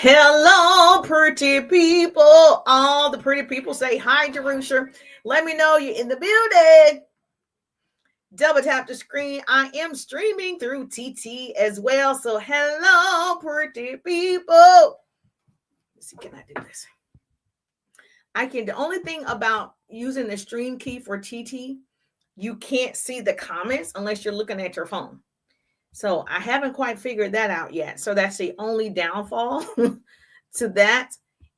Hello, pretty people. All the pretty people say hi, Jerusha. Let me know you're in the building. Double tap the screen. I am streaming through TT as well. So, hello, pretty people. Let's see, can I do this? The only thing about using the stream key for TT, you can't see the comments unless you're looking at your phone. So, I haven't quite figured that out yet. So, that's the only downfall to that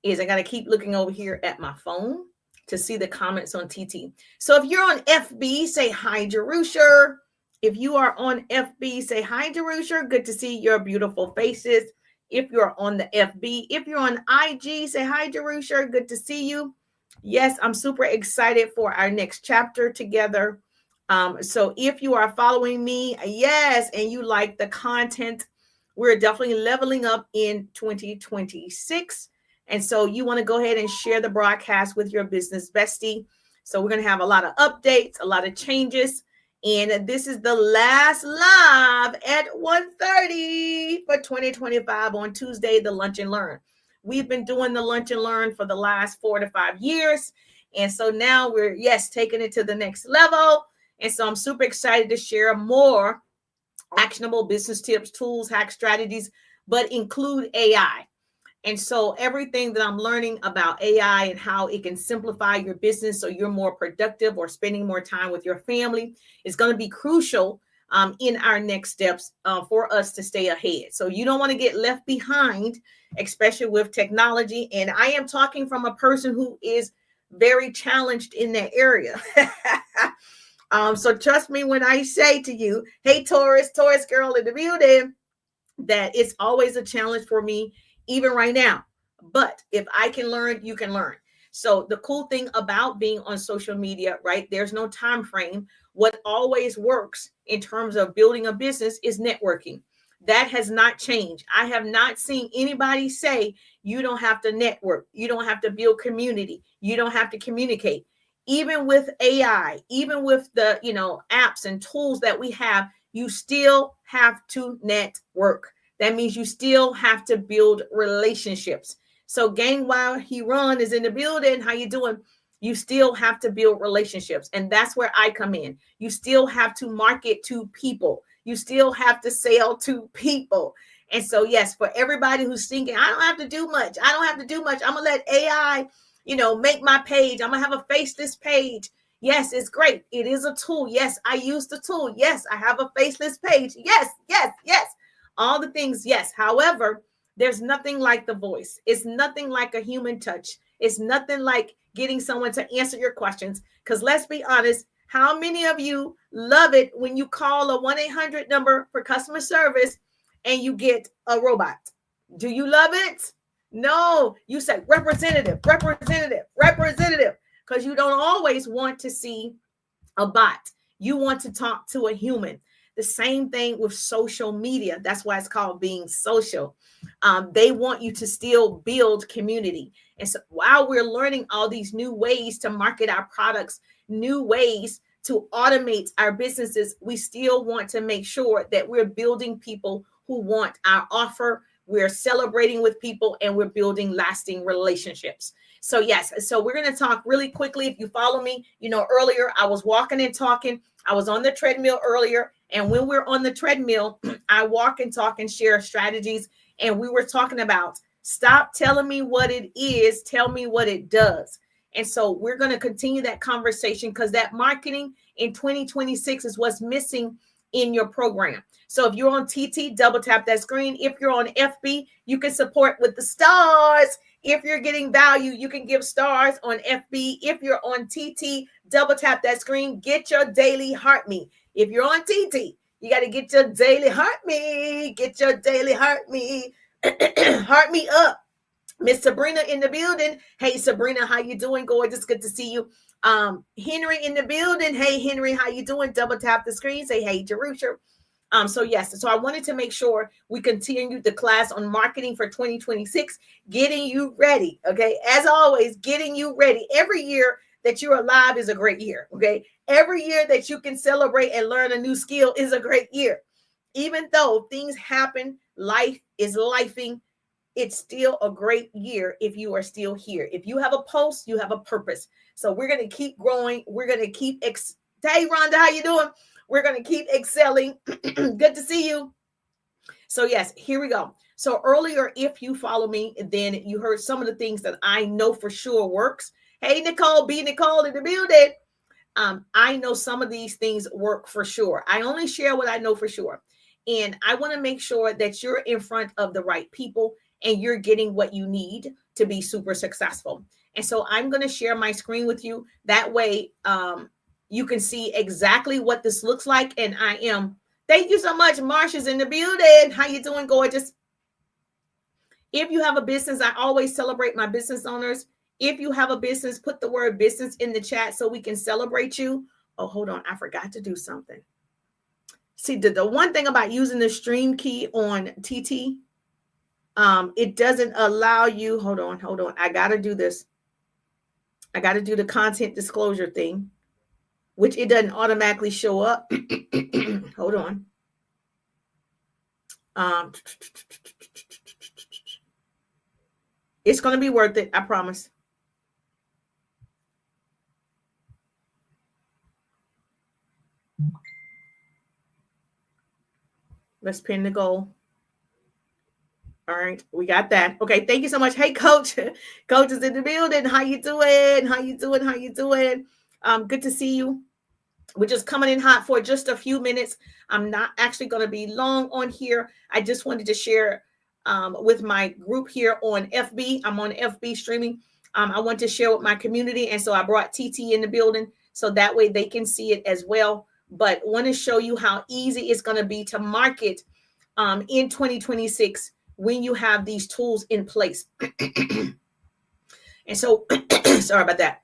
is I got to keep looking over here at my phone to see the comments on TT. So if you're on FB, say hi, Jerusha. If you are on FB, say hi, Jerusha. Good to see your beautiful faces. If you're on the FB, if you're on IG, say hi, Jerusha. Good to see you. Yes, I'm super excited for our next chapter together. So if you are following me, yes, and you like the content, we're definitely leveling up in 2026. And so you want to go ahead and share the broadcast with your business bestie. So we're going to have a lot of updates, a lot of changes. And this is the last live at 1:30 for 2025 on Tuesday, the Lunch and Learn. We've been doing the Lunch and Learn for the last 4 to 5 years. And so now we're, taking it to the next level. And so I'm super excited to share more actionable business tips, tools, hacks, strategies, but include AI. And so everything that I'm learning about AI and how it can simplify your business so you're more productive or spending more time with your family is going to be crucial in our next steps for us to stay ahead. So you don't want to get left behind, especially with technology. And I am talking from a person who is very challenged in that area. So trust me when I say to you, hey, Taurus girl in the building, that it's always a challenge for me, even right now. But if I can learn, you can learn. So the cool thing about being on social media, right? There's no time frame. What always works in terms of building a business is networking. That has not changed. I have not seen anybody say you don't have to network. You don't have to build community. You don't have to communicate. Even with AI, even with the, apps and tools that we have, you still have to network. That means you still have to build relationships. So gang while he run is in the building. How you doing? You still have to build relationships. And that's where I come in. You still have to market to people. You still have to sell to people. And so, yes, for everybody who's thinking, I don't have to do much. I don't have to do much. I'm going to let AI, make my page. I'm going to have a faceless page. Yes, it's great. It is a tool. Yes, I use the tool. Yes, I have a faceless page. Yes, yes, yes. All the things, yes. However, there's nothing like the voice. It's nothing like a human touch. It's nothing like getting someone to answer your questions. Because let's be honest, how many of you love it when you call a 1-800 number for customer service and you get a robot? Do you love it? No, you say representative, representative, representative, because you don't always want to see a bot. You want to talk to a human. The same thing with social media. That's why it's called being social. They want you to still build community. And so while we're learning all these new ways to market our products, new ways to automate our businesses, we still want to make sure that we're building people who want our offer. We're celebrating with people and we're building lasting relationships. So yes, so we're going to talk really quickly. If you follow me, earlier I was walking and talking. I was on the treadmill earlier. And when we're on the treadmill, I walk and talk and share strategies. And we were talking about stop telling me what it is, tell me what it does. And so we're going to continue that conversation because that marketing in 2026 is what's missing in your program. So if you're on TT, double tap that screen. If you're on FB, you can support with the stars. If you're getting value, you can give stars on FB. If you're on TT, double tap that screen. Get your daily heart me. If you're on TT, you got to get your daily heart me. Get your daily heart me. Heart me up. Miss Sabrina in the building. Hey, Sabrina, how you doing? Gorgeous. Good to see you. Henry in the building. Hey, Henry, how you doing? Double tap the screen. Say, hey, Jerusha. So yes, so I wanted to make sure we continued the class on marketing for 2026, getting you ready. Okay. As always, getting you ready. Every year that you're alive is a great year. Okay. Every year that you can celebrate and learn a new skill is a great year. Even though things happen, life is lifing. it's still a great year if you are still here. If you have a pulse, you have a purpose. So we're going to keep growing. We're going to keep hey Rhonda, how you doing? We're going to keep excelling. Good to see you. So yes, here we go. So earlier, if you follow me, then you heard some of the things that I know for sure works. Hey, Nicole, B Nicole in the building. I know some of these things work for sure. I only share what I know for sure. And I want to make sure that you're in front of the right people and you're getting what you need to be super successful. And so I'm going to share my screen with you. That way you can see exactly what this looks like. And I am. Thank you so much. Marsha's in the building. How you doing, gorgeous? If you have a business, I always celebrate my business owners. If you have a business, put the word business in the chat so we can celebrate you. Oh, hold on. I forgot to do something. See, the one thing about using the stream key on TT, it doesn't allow you. Hold on. I got to do this. I got to do the content disclosure thing, which it doesn't automatically show up. Hold on. It's going to be worth it. I promise. Let's pin the goal. All right, we got that. Okay, thank you so much. Hey, Coach. Coach is in the building. How you doing? How you doing? Good to see you. We're just coming in hot for just a few minutes. I'm not actually going to be long on here. I just wanted to share with my group here on FB. I'm on FB streaming. I want to share with my community, and so I brought TT in the building so that way they can see it as well. But want to show you how easy it's going to be to market in 2026 when you have these tools in place. And so, sorry about that.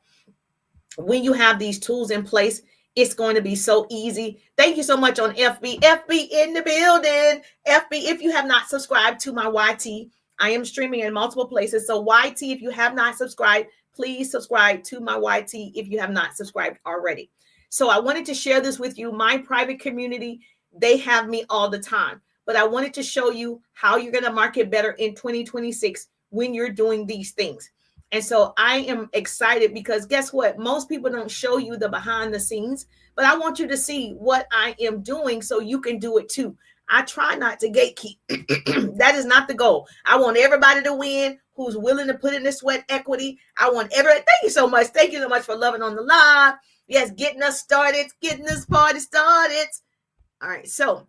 When you have these tools in place, it's going to be so easy. Thank you so much on FB. FB in the building. FB, if you have not subscribed to my YT, I am streaming in multiple places. So YT, if you have not subscribed, please subscribe to my YT if you have not subscribed already. So I wanted to share this with you. My private community, they have me all the time. But I wanted to show you how you're going to market better in 2026 when you're doing these things. And so I am excited because guess what? Most people don't show you the behind the scenes, but I want you to see what I am doing so you can do it too. I try not to gatekeep. That is not the goal. I want everybody to win who's willing to put in the sweat equity. I want everybody. Thank you so much. Thank you so much for loving on the live. Yes, getting us started, getting this party started. All right. So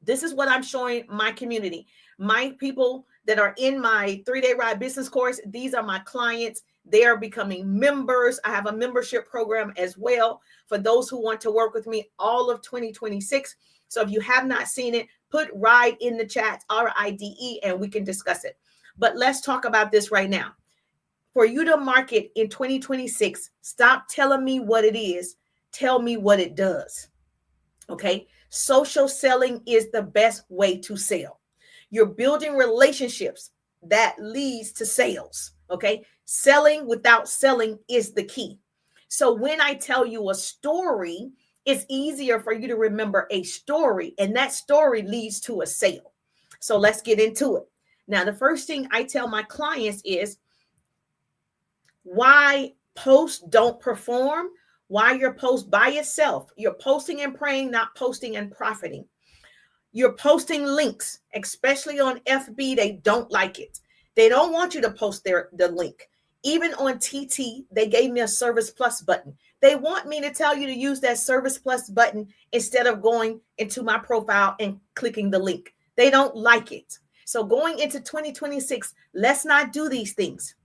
this is what I'm showing my community, my people that are in my 3-day ride business course. These are my clients. They are becoming members. I have a membership program as well for those who want to work with me all of 2026. So if you have not seen it, put RIDE in the chat, RIDE, and we can discuss it. But let's talk about this right now. For you to market in 2026, stop telling me what it is. Tell me what it does. Okay. Social selling is the best way to sell. You're building relationships that leads to sales. Okay. Selling without selling is the key. So when I tell you a story, it's easier for you to remember a story, and that story leads to a sale. So let's get into it. Now, the first thing I tell my clients is why posts don't perform. Why your post by itself. You're posting and praying, not posting and profiting. You're posting links, especially on FB. They don't like it. They don't want you to post the link. Even on TT, they gave me a Service Plus button. They want me to tell you to use that Service Plus button instead of going into my profile and clicking the link. They don't like it. So going into 2026, let's not do these things.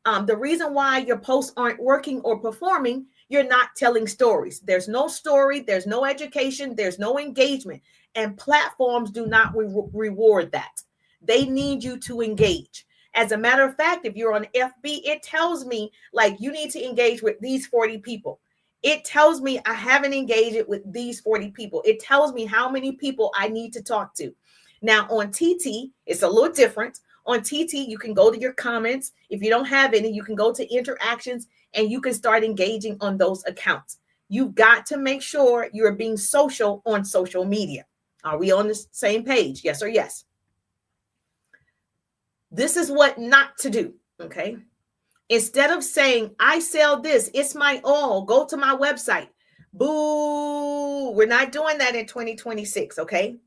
The reason why your posts aren't working or performing, you're not telling stories. There's no story. There's no education. There's no engagement. And platforms do not reward that. They need you to engage. As a matter of fact, if you're on FB, it tells me like you need to engage with these 40 people. It tells me I haven't engaged with these 40 people. It tells me how many people I need to talk to. Now on TT, it's a little different. On TT, you can go to your comments. If you don't have any, you can go to interactions and you can start engaging on those accounts. You've got to make sure you're being social on social media. Are we on the same page? Yes or yes? This is what not to do. Okay. Instead of saying, I sell this, it's my all, go to my website. Boo. We're not doing that in 2026. Okay.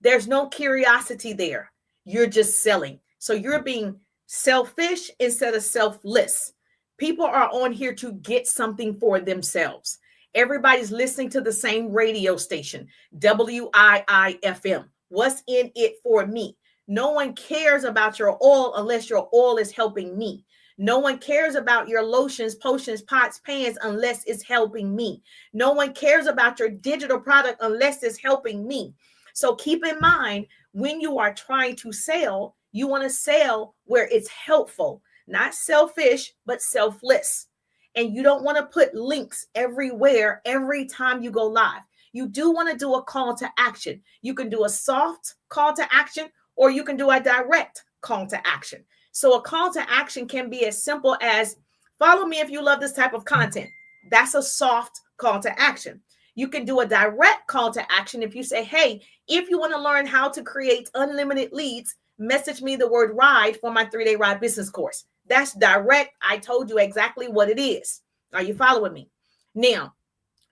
There's no curiosity there. You're just selling. So you're being selfish instead of selfless. People are on here to get something for themselves. Everybody's listening to the same radio station, WIIFM. What's in it for me? No one cares about your oil unless your oil is helping me. No one cares about your lotions, potions, pots, pans unless it's helping me. No one cares about your digital product unless it's helping me. So keep in mind, when you are trying to sell, you want to sell where it's helpful, not selfish, but selfless. And you don't want to put links everywhere every time you go live. You do want to do a call to action. You can do a soft call to action, or you can do a direct call to action. So a call to action can be as simple as follow me if you love this type of content. That's a soft call to action. You can do a direct call to action if you say, hey, if you want to learn how to create unlimited leads, message me the word ride for my 3-day ride business course. That's direct. I told you exactly what it is. Are you following me? Now,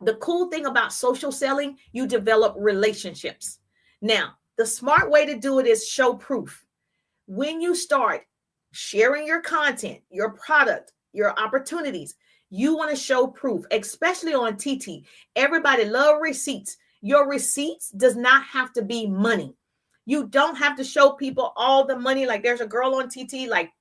the cool thing about social selling, you develop relationships. Now, the smart way to do it is show proof. When you start sharing your content, your product, your opportunities, you want to show proof, especially on TT. Everybody love receipts. Your receipts does not have to be money. You don't have to show people all the money. Like there's a girl on TT, like,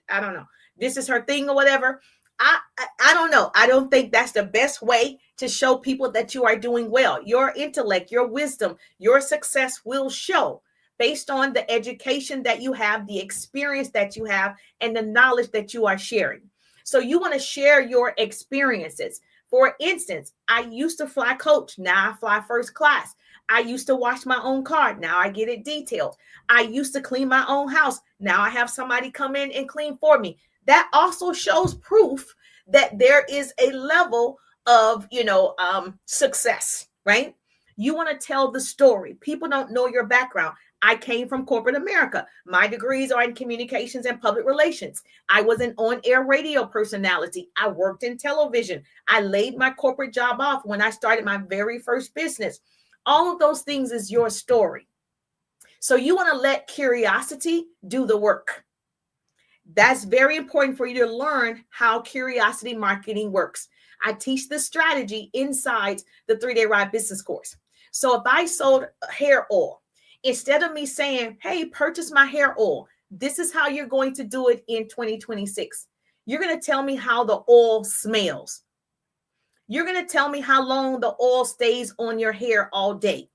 I don't know, this is her thing or whatever. I don't know. I don't think that's the best way to show people that you are doing well. Your intellect, your wisdom, your success will show based on the education that you have, the experience that you have, and the knowledge that you are sharing. So you want to share your experiences. For instance, I used to fly coach. Now I fly first class. I used to wash my own car. Now I get it detailed. I used to clean my own house. Now I have somebody come in and clean for me. That also shows proof that there is a level of, success, right? You want to tell the story. People don't know your background. I came from corporate America. My degrees are in communications and public relations. I was an on-air radio personality. I worked in television. I laid my corporate job off when I started my very first business. All of those things is your story. So you want to let curiosity do the work. That's very important for you to learn how curiosity marketing works. I teach this strategy inside the 3-day ride business course. So if I sold hair oil, instead of me saying, hey, purchase my hair oil, this is how you're going to do it in 2026. You're going to tell me how the oil smells. You're going to tell me how long the oil stays on your hair all day.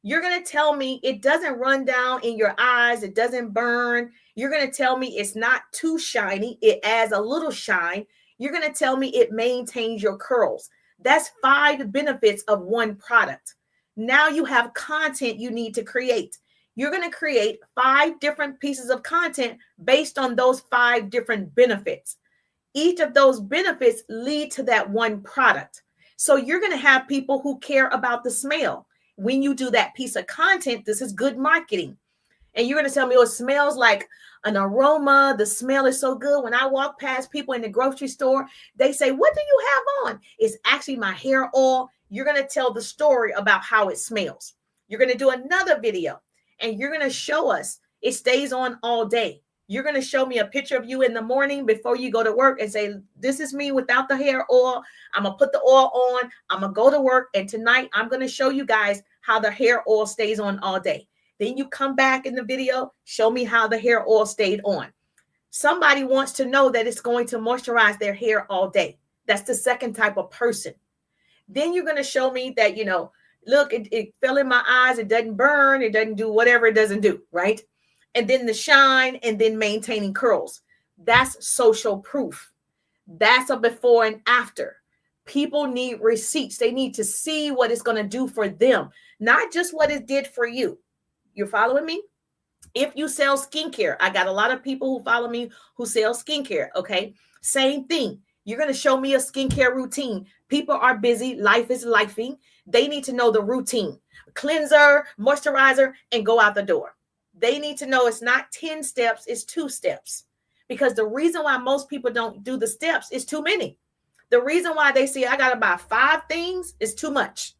You're going to tell me it doesn't run down in your eyes. It doesn't burn. You're going to tell me it's not too shiny. It adds a little shine. You're going to tell me it maintains your curls. That's 5 benefits of one product. Now you have content you need to create. You're going to create 5 different pieces of content based on those 5 different benefits. Each of those benefits lead to that one product. So you're going to have people who care about the smell. When you do that piece of content, this is good marketing. And you're going to tell me, oh, it smells like an aroma. The smell is so good. When I walk past people in the grocery store, they say, what do you have on? It's actually my hair oil. You're going to tell the story about how it smells. You're going to do another video and you're going to show us it stays on all day. You're going to show me a picture of you in the morning before you go to work and say, this is me without the hair oil. I'm going to put the oil on. I'm going to go to work. And tonight I'm going to show you guys how the hair oil stays on all day. Then you come back in the video, show me how the hair oil stayed on. Somebody wants to know that it's going to moisturize their hair all day. That's the second type of person. Then you're going to show me that, look, it fell in my eyes. It doesn't burn. It doesn't do whatever it doesn't do, right? And then the shine and then maintaining curls. That's social proof. That's a before and after. People need receipts. They need to see what it's going to do for them, not just what it did for you. You're following me? If you sell skincare, I got a lot of people who follow me who sell skincare. Okay. Same thing. You're going to show me a skincare routine. People are busy. Life is lifing. They need to know the routine. Cleanser, moisturizer, and go out the door. They need to know it's not 10 steps, it's 2 steps. Because the reason why most people don't do the steps is too many. The reason why they say I got to buy 5 things is too much.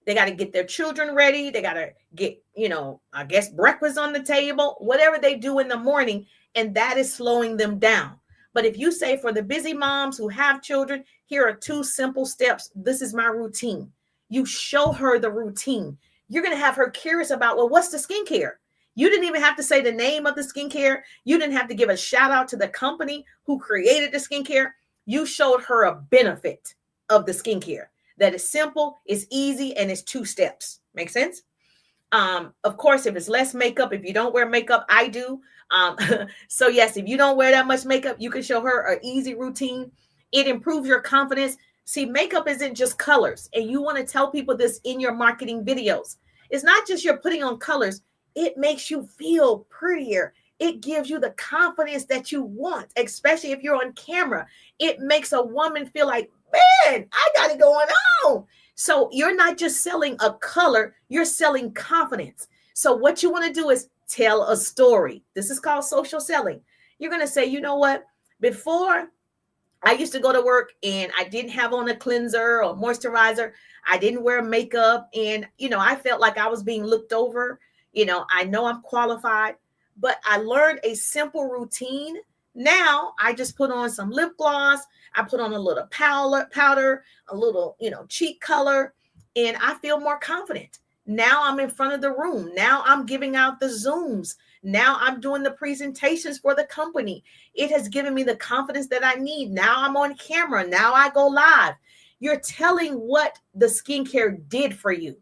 They got to get their children ready. They got to get, I guess breakfast on the table, whatever they do in the morning. And that is slowing them down. But if you say for the busy moms who have children, here are 2 simple steps. This is my routine. You show her the routine. You're going to have her curious about, well, what's the skincare? You didn't even have to say the name of the skincare. You didn't have to give a shout out to the company who created the skincare. You showed her a benefit of the skincare. That is simple, it's easy, and it's 2 steps. Make sense? Of course, if it's less makeup, if you don't wear makeup, I do. So yes, if you don't wear that much makeup, you can show her an easy routine. It improves your confidence. See, makeup isn't just colors. And you want to tell people this in your marketing videos. It's not just you're putting on colors. It makes you feel prettier. It gives you the confidence that you want, especially if you're on camera. It makes a woman feel like, man, I got it going on. So you're not just selling a color, you're selling confidence. So what you want to do is tell a story. This is called social selling. You're going to say, you know what? Before I used to go to work and I didn't have on a cleanser or moisturizer. I didn't wear makeup. And, I felt like I was being looked over. I know I'm qualified, but I learned a simple routine. Now I just put on some lip gloss. I put on a little powder, a little, cheek color, and I feel more confident. Now I'm in front of the room. Now I'm giving out the Zooms. Now I'm doing the presentations for the company. It has given me the confidence that I need. Now I'm on camera. Now I go live. You're telling what the skincare did for you.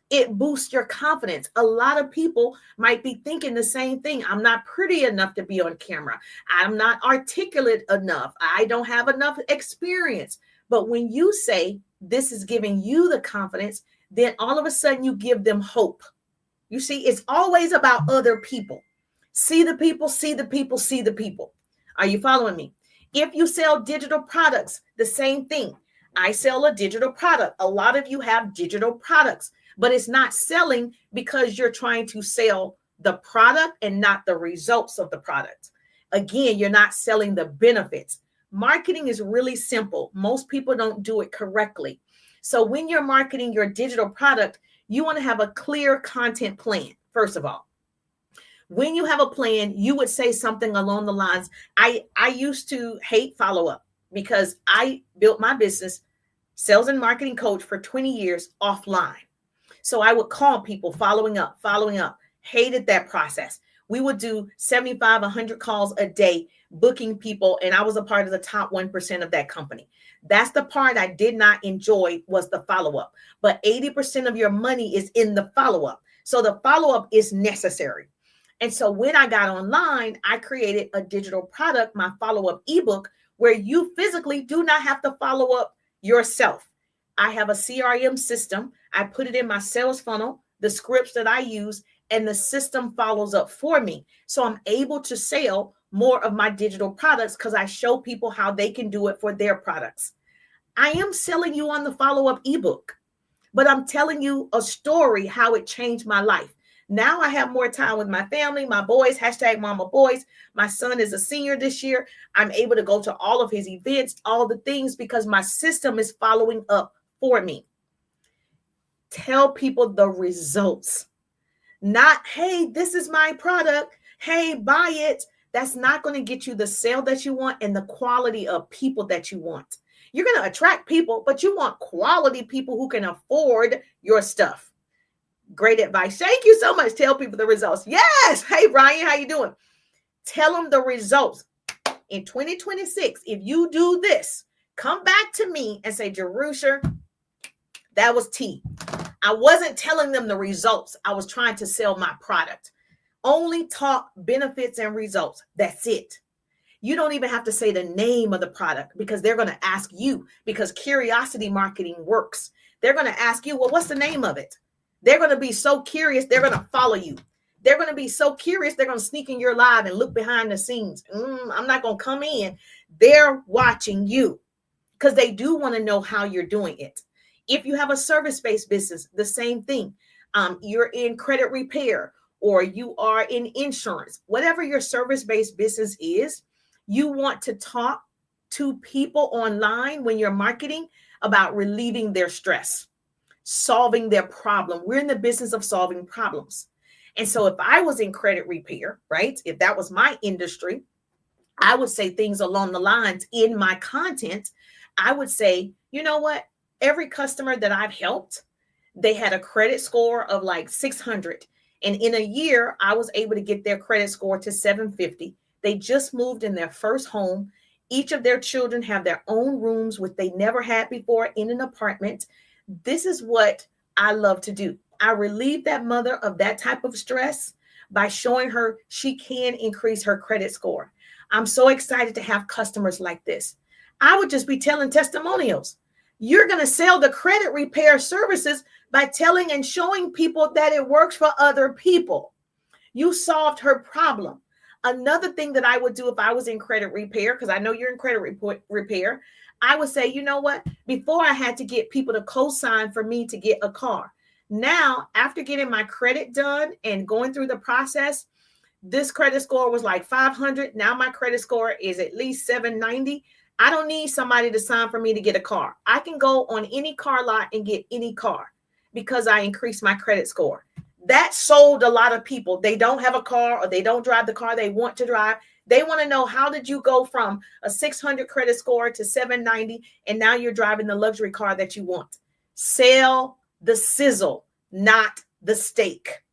It boosts your confidence. A lot of people might be thinking the same thing. I'm not pretty enough to be on camera. I'm not articulate enough. I don't have enough experience. But when you say this is giving you the confidence, then all of a sudden you give them hope. You see, it's always about other people. See the people, see the people, see the people. Are you following me? If you sell digital products, the same thing. I sell a digital product. A lot of you have digital products, but it's not selling because you're trying to sell the product and not the results of the product. Again, you're not selling the benefits. Marketing is really simple. Most people don't do it correctly. So when you're marketing your digital product, you want to have a clear content plan, first of all. When you have a plan, you would say something along the lines, I used to hate follow-up because I built my business, sales and marketing coach, for 20 years offline. So I would call people following up, hated that process. We would do 75, 100 calls a day, booking people. And I was a part of the top 1% of that company. That's the part I did not enjoy, was the follow-up. But 80% of your money is in the follow-up. So the follow-up is necessary. And so when I got online, I created a digital product, my follow-up ebook, where you physically do not have to follow up yourself. I have a CRM system. I put it in my sales funnel, the scripts that I use, and the system follows up for me. So I'm able to sell more of my digital products because I show people how they can do it for their products. I am selling you on the follow-up ebook, but I'm telling you a story, how it changed my life. Now I have more time with my family, my boys, hashtag mama boys. My son is a senior this year. I'm able to go to all of his events, all the things, because my system is following up for me. Tell people the results. Not, hey, this is my product. Hey, buy it. That's not going to get you the sale that you want and the quality of people that you want. You're going to attract people, but you want quality people who can afford your stuff. Great advice. Thank you so much. Tell people the results. Yes. Hey, Brian, how you doing? Tell them the results. In 2026, if you do this, come back to me and say, Jerusha, that was T. I wasn't telling them the results. I was trying to sell my product. Only talk benefits and results. That's it. You don't even have to say the name of the product because they're going to ask you, because curiosity marketing works. They're going to ask you, well, what's the name of it? They're going to be so curious, they're going to follow you. They're going to be so curious, they're going to sneak in your live and look behind the scenes. I'm not going to come in. They're watching you because they do want to know how you're doing it. If you have a service-based business, the same thing. You're in credit repair, or you are in insurance, whatever your service-based business is, you want to talk to people online when you're marketing about relieving their stress, solving their problem. We're in the business of solving problems. And so if I was in credit repair, right, if that was my industry, I would say things along the lines in my content. I would say, you know what? Every customer that I've helped, they had a credit score of like 600. And in a year, I was able to get their credit score to 750. They just moved in their first home. Each of their children have their own rooms, which they never had before in an apartment. This is what I love to do. I relieve that mother of that type of stress by showing her she can increase her credit score. I'm so excited to have customers like this. I would just be telling testimonials. You're going to sell the credit repair services by telling and showing people that it works for other people. You solved her problem. Another thing that I would do if I was in credit repair, because I know you're in credit repair, I would say, you know what? Before I had to get people to co-sign for me to get a car. Now, after getting my credit done and going through the process, this credit score was like 500. Now my credit score is at least 790. I don't need somebody to sign for me to get a car. I can go on any car lot and get any car because I increased my credit score. That sold a lot of people. They don't have a car or they don't drive the car they want to drive. They want to know, how did you go from a 600 credit score to 790 and now you're driving the luxury car that you want? Sell the sizzle, not the steak.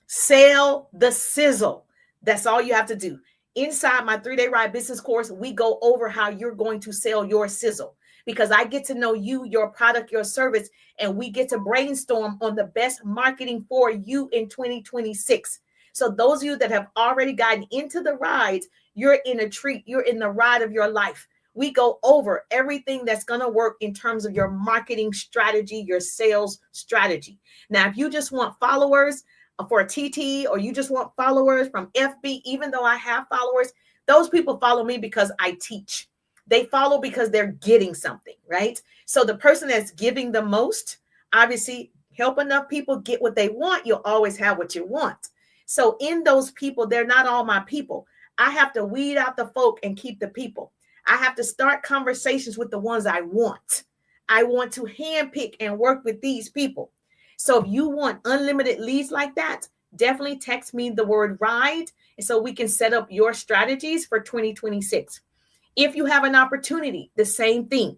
Sell the sizzle. That's all you have to do. Inside my 3-day ride business course, we go over how you're going to sell your sizzle, because I get to know you, your product, your service, and we get to brainstorm on the best marketing for you in 2026. So those of you that have already gotten into the rides, you're in a treat. You're in the ride of your life. We go over everything that's going to work in terms of your marketing strategy, your sales strategy. Now, if you just want followers for a TT, or you just want followers from FB, even though I have followers, those people follow me because I teach. They follow because they're getting something, right? So the person that's giving the most, obviously, help enough people get what they want, you'll always have what you want. So in those people, they're not all my people. I have to weed out the folk and keep the people. I have to start conversations with the ones I want. I want to handpick and work with these people. So if you want unlimited leads like that, definitely text me the word ride, and so we can set up your strategies for 2026. If you have an opportunity, the same thing.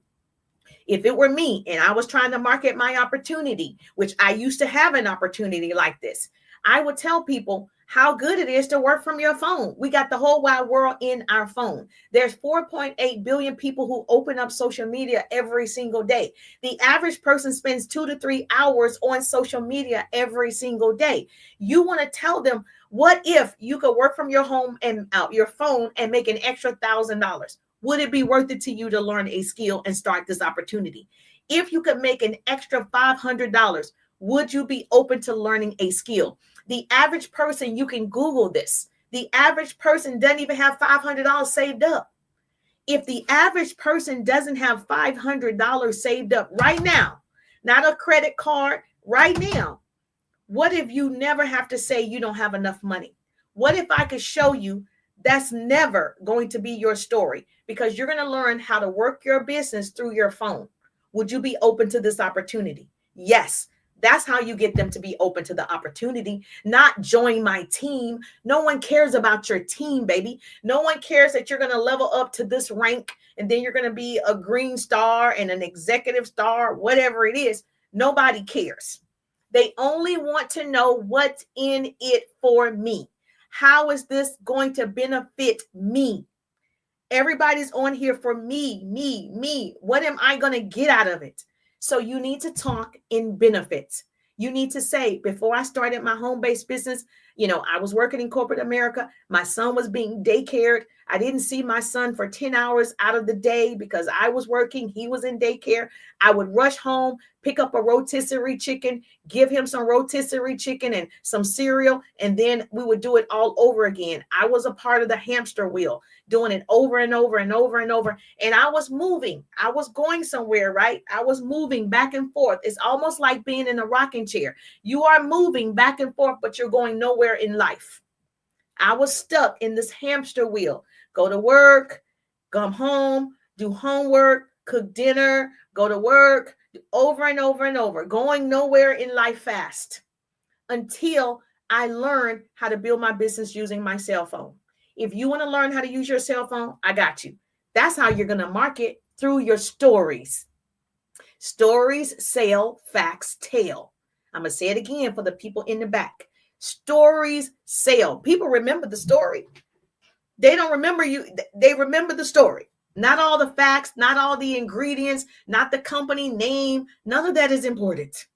If it were me and I was trying to market my opportunity, which I used to have an opportunity like this, I would tell people how good it is to work from your phone. We got the whole wide world in our phone. There's 4.8 billion people who open up social media every single day. The average person spends 2 to 3 hours on social media every single day. You want to tell them, what if you could work from your home and out your phone and make an extra $1,000? Would it be worth it to you to learn a skill and start this opportunity? If you could make an extra $500, would you be open to learning a skill? The average person, you can Google this. The average person doesn't even have $500 saved up. If the average person doesn't have $500 saved up right now, not a credit card, right now, what if you never have to say you don't have enough money? What if I could show you that's never going to be your story, because you're going to learn how to work your business through your phone? Would you be open to this opportunity? Yes. That's how you get them to be open to the opportunity, not join my team. No one cares about your team, baby. No one cares that you're going to level up to this rank and then you're going to be a green star and an executive star, whatever it is. Nobody cares. They only want to know what's in it for me. How is this going to benefit me? Everybody's on here for me. What am I going to get out of it? So you need to talk in benefits. You need to say, before I started my home-based business, I was working in corporate America. My son was being daycared. I didn't see my son for 10 hours out of the day because I was working. He was in daycare. I would rush home, pick up a rotisserie chicken, give him some rotisserie chicken and some cereal, and then we would do it all over again. I was a part of the hamster wheel, doing it over and over and over and over. And I was moving. I was going somewhere, right? I was moving back and forth. It's almost like being in a rocking chair. You are moving back and forth, but you're going nowhere nowhere in life. I was stuck in this hamster wheel. Go to work, come home, do homework, cook dinner, go to work, over and over and over, going nowhere in life fast until I learned how to build my business using my cell phone. If you want to learn how to use your cell phone, I got you. That's how you're going to market, through your stories. Stories sell, facts tell. I'm going to say it again for the people in the back. Stories sell. People remember the story. They don't remember you. They remember the story. Not all the facts, not all the ingredients, not the company name. None of that is important.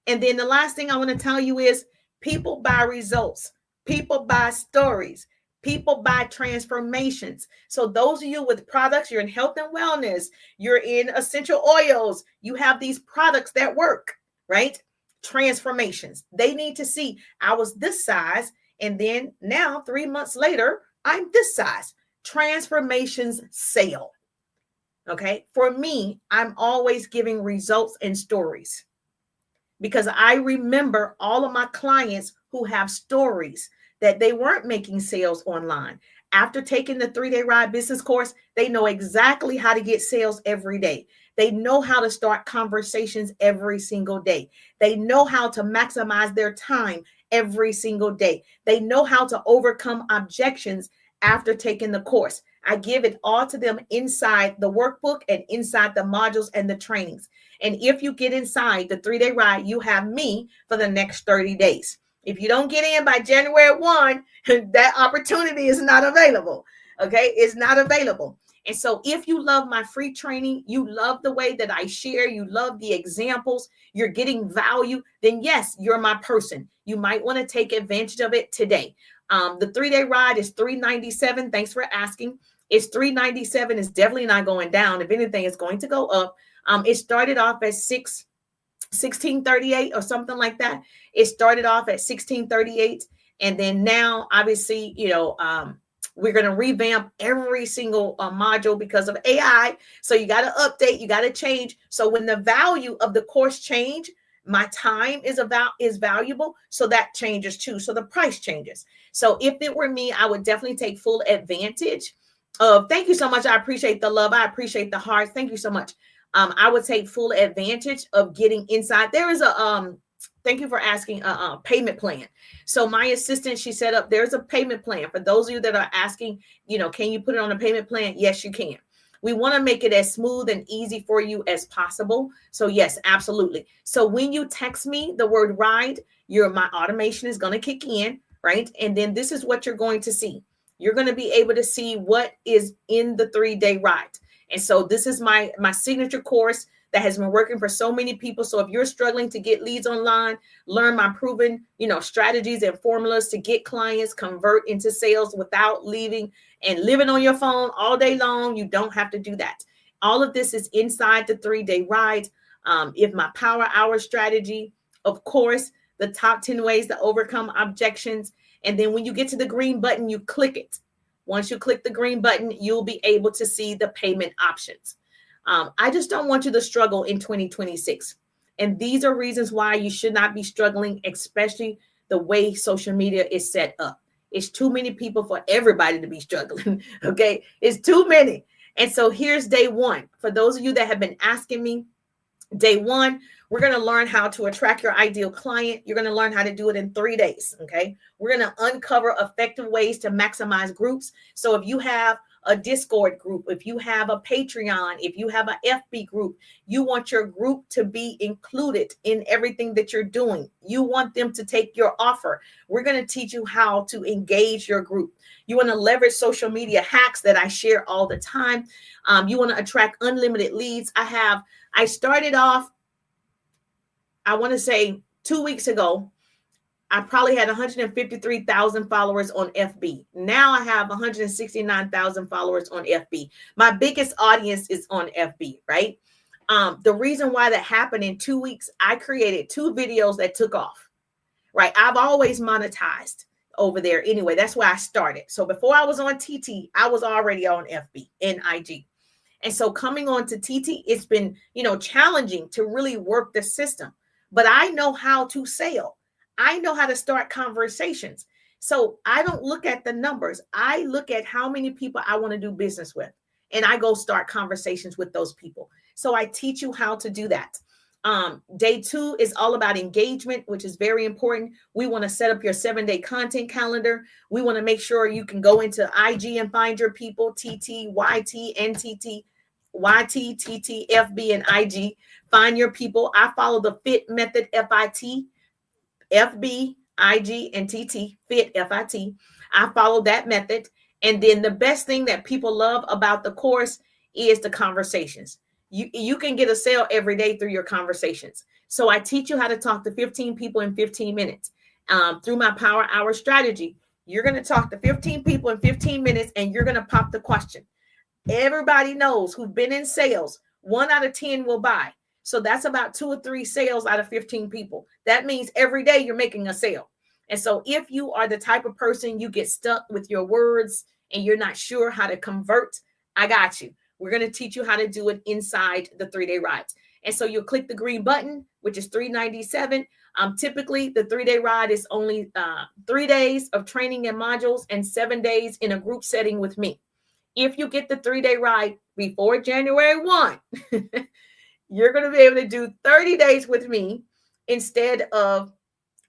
And then the last thing I want to tell you is people buy results. People buy stories. People buy transformations. So those of you with products, you're in health and wellness, you're in essential oils, you have these products that work, right? Transformations. They need to see I was this size, and then now 3 months later, I'm this size. Transformations sell. Okay. For me, I'm always giving results and stories, because I remember all of my clients who have stories that they weren't making sales online. After taking the 3-day ride business course, they know exactly how to get sales every day. They know how to start conversations every single day. They know how to maximize their time every single day. They know how to overcome objections after taking the course. I give it all to them inside the workbook and inside the modules and the trainings. And if you get inside the 3-day ride, you have me for the next 30 days. If you don't get in by January 1, that opportunity is not available. Okay, it's not available. And so if you love my free training, you love the way that I share, you love the examples, you're getting value, then yes, you're my person. You might want to take advantage of it today. The 3-day ride is $397. Thanks for asking. It's $397. It's definitely not going down. If anything, it's going to go up. It started off at $1638 or something like that. It started off at $1638, and then now, obviously, we're going to revamp every single module because of AI. So you got to update, you got to change. So when the value of the course change, my time is valuable, so that changes too. So the price changes. So if it were me, I would definitely take full advantage of. Thank you so much. I appreciate the love. I appreciate the hearts. Thank you so much. I would take full advantage of getting inside. There is a thank you for asking a payment plan. So my assistant, she set up, there's a payment plan for those of you that are asking, can you put it on a payment plan? Yes, you can. We want to make it as smooth and easy for you as possible. So yes, absolutely. So when you text me the word ride, my automation is going to kick in, right? And then this is what you're going to see. You're going to be able to see what is in the 3-day ride. And so this is my signature course that has been working for so many people. So if you're struggling to get leads online, learn my proven, strategies and formulas to get clients, convert into sales without leaving and living on your phone all day long, you don't have to do that. All of this is inside the 3-day ride. If my power hour strategy, of course, the top 10 ways to overcome objections. And then when you get to the green button, you click it. Once you click the green button, you'll be able to see the payment options. I just don't want you to struggle in 2026. And these are reasons why you should not be struggling, especially the way social media is set up. It's too many people for everybody to be struggling. Okay. It's too many. And so here's day one. For those of you that have been asking me, day one, we're going to learn how to attract your ideal client. You're going to learn how to do it in 3 days. Okay. We're going to uncover effective ways to maximize groups. So if you have a Discord group, if you have a Patreon, if you have an FB group, you want your group to be included in everything that you're doing. You want them to take your offer. We're going to teach you how to engage your group. You want to leverage social media hacks that I share all the time. You want to attract unlimited leads. I started off, I want to say 2 weeks ago, I probably had 153,000 followers on FB. Now I have 169,000 followers on FB. My biggest audience is on FB, right? The reason why that happened in 2 weeks, I created 2 videos that took off, right? I've always monetized over there anyway. That's where I started. So before I was on TT, I was already on FB and IG. And so coming on to TT, it's been, challenging to really work the system. But I know how to sell. I know how to start conversations. So I don't look at the numbers. I look at how many people I want to do business with. And I go start conversations with those people. So I teach you how to do that. Day 2 is all about engagement, which is very important. We want to set up your 7-day content calendar. We want to make sure you can go into IG and find your people, TT, YT, NTT, YT, TT, FB, and IG. Find your people. I follow the FIT method, FIT, FB, IG, and TT, FIT, FIT. I follow that method. And then the best thing that people love about the course is the conversations. You can get a sale every day through your conversations. So I teach you how to talk to 15 people in 15 minutes through my Power Hour strategy. You're going to talk to 15 people in 15 minutes and you're going to pop the question. Everybody knows who've been in sales, 1 out of 10 will buy. So that's about 2 or 3 sales out of 15 people. That means every day you're making a sale. And so if you are the type of person you get stuck with your words and you're not sure how to convert, I got you. We're going to teach you how to do it inside the 3-day rides. And so you'll click the green button, which is $397. Typically, the 3-day ride is only 3 days of training and modules and 7 days in a group setting with me. If you get the 3-day ride before January 1, you're going to be able to do 30 days with me instead of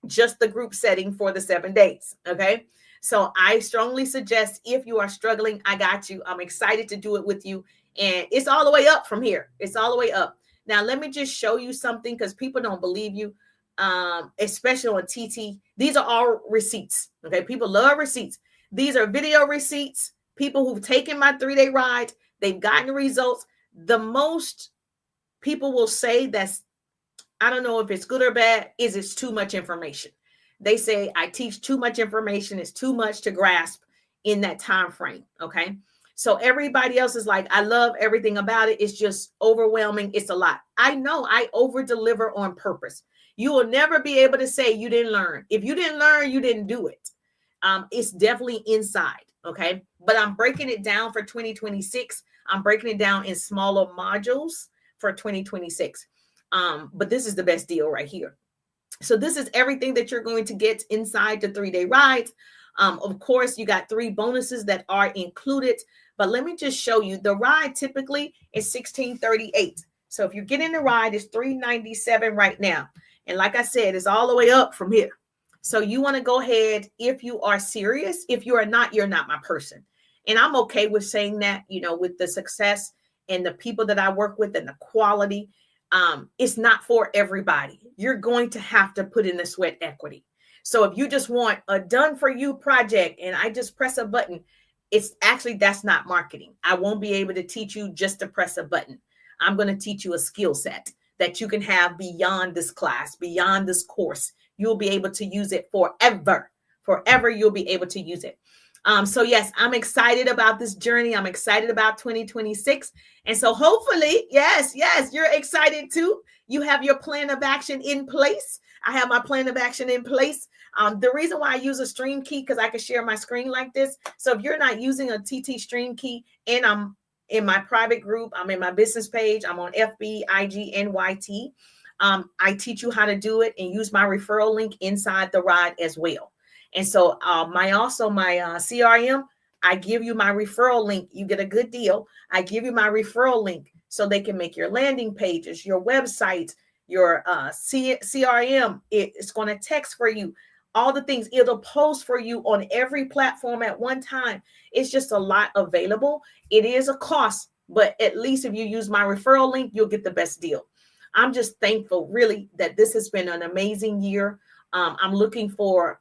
just the group setting for the 7 days. Okay. So I strongly suggest if you are struggling, I got you. I'm excited to do it with you. And it's all the way up from here. It's all the way up. Now, let me just show you something because people don't believe you, especially on TT. These are all receipts. Okay. People love receipts. These are video receipts. People who've taken my 3-day ride, they've gotten results. The most people will say that's, I don't know if it's good or bad, is it's too much information. They say I teach too much information. It's too much to grasp in that time frame. Okay. So everybody else is like, I love everything about it. It's just overwhelming. It's a lot. I know I over deliver on purpose. You will never be able to say you didn't learn. If you didn't learn, you didn't do it. It's definitely inside. Okay. But I'm breaking it down for 2026. I'm breaking it down in smaller modules for 2026. But this is the best deal right here. So this is everything that you're going to get inside the 3-day rides. Of course, you got 3 bonuses that are included. But let me just show you. The ride typically is $1,638. So if you get in the ride, it's $397 right now. And like I said, it's all the way up from here. So you want to go ahead if you are serious. If you are not, you're not my person. And I'm okay with saying that, you know, with the success and the people that I work with and the quality. It's not for everybody. You're going to have to put in the sweat equity. So if you just want a done for you project and I just press a button, it's actually, that's not marketing. I won't be able to teach you just to press a button. I'm going to teach you a skill set that you can have beyond this class, beyond this course. You'll be able to use it forever. Forever, you'll be able to use it. So yes, I'm excited about this journey. I'm excited about 2026. And so hopefully, yes, you're excited too. You have your plan of action in place. I have my plan of action in place. The reason why I use a stream key, because I can share my screen like this. So if you're not using a TT stream key, and I'm in my private group, I'm in my business page, I'm on FB, IG, and YT. I teach you how to do it and use my referral link inside the ride as well. And so my CRM, I give you my referral link. You get a good deal. I give you my referral link so they can make your landing pages, your website, your CRM. It's going to text for you, all the things. It'll post for you on every platform at one time. It's just a lot available. It is a cost, but at least if you use my referral link, you'll get the best deal. I'm just thankful, really, that this has been an amazing year. I'm looking for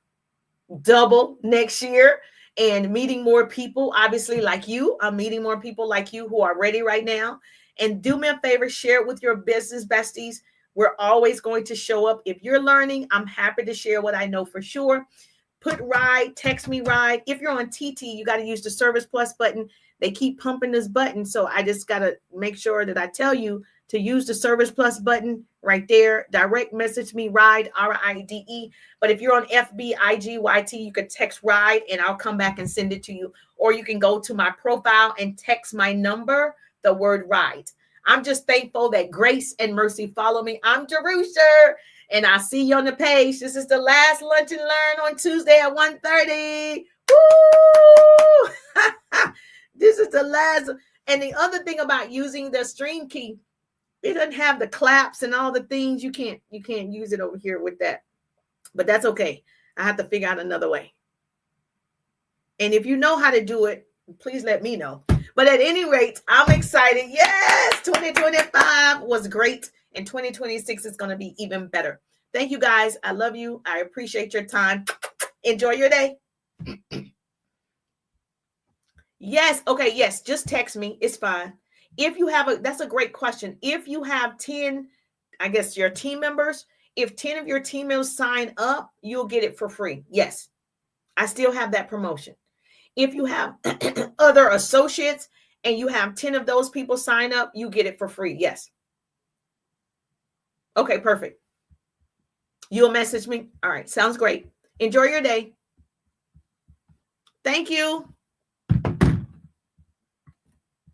double next year and meeting more people, obviously, like you. I'm meeting more people like you who are ready right now. And do me a favor, share it with your business besties. We're always going to show up. If you're learning, I'm happy to share what I know for sure. Put ride, text me ride. If you're on TT, you got to use the Service Plus button. They keep pumping this button. So I just got to make sure that I tell you to use the Service Plus button right there. Direct message me, RIDE, RIDE. But if you're on FB, IG, YT, you could text RIDE and I'll come back and send it to you. Or you can go to my profile and text my number, the word RIDE. I'm just thankful that grace and mercy follow me. I'm Jerusha, And I see you on the page. This is the last Lunch and Learn on Tuesday at 1:30. Woo! This is the last. And the other thing about using the stream key, it doesn't have the claps and all the things. You can't use it over here with that. But that's okay. I have to figure out another way. And if you know how to do it, please let me know. But at any rate, I'm excited. Yes, 2025 was great. And 2026 is going to be even better. Thank you, guys. I love you. I appreciate your time. Enjoy your day. Yes. Okay. Yes. Just text me. It's fine. If you have that's a great question. If you have 10, I guess your team members, if 10 of your team members sign up, you'll get it for free. Yes. I still have that promotion. If you have other associates and you have 10 of those people sign up, you get it for free. Yes. Okay, perfect. You'll message me. All right. Sounds great. Enjoy your day. Thank you.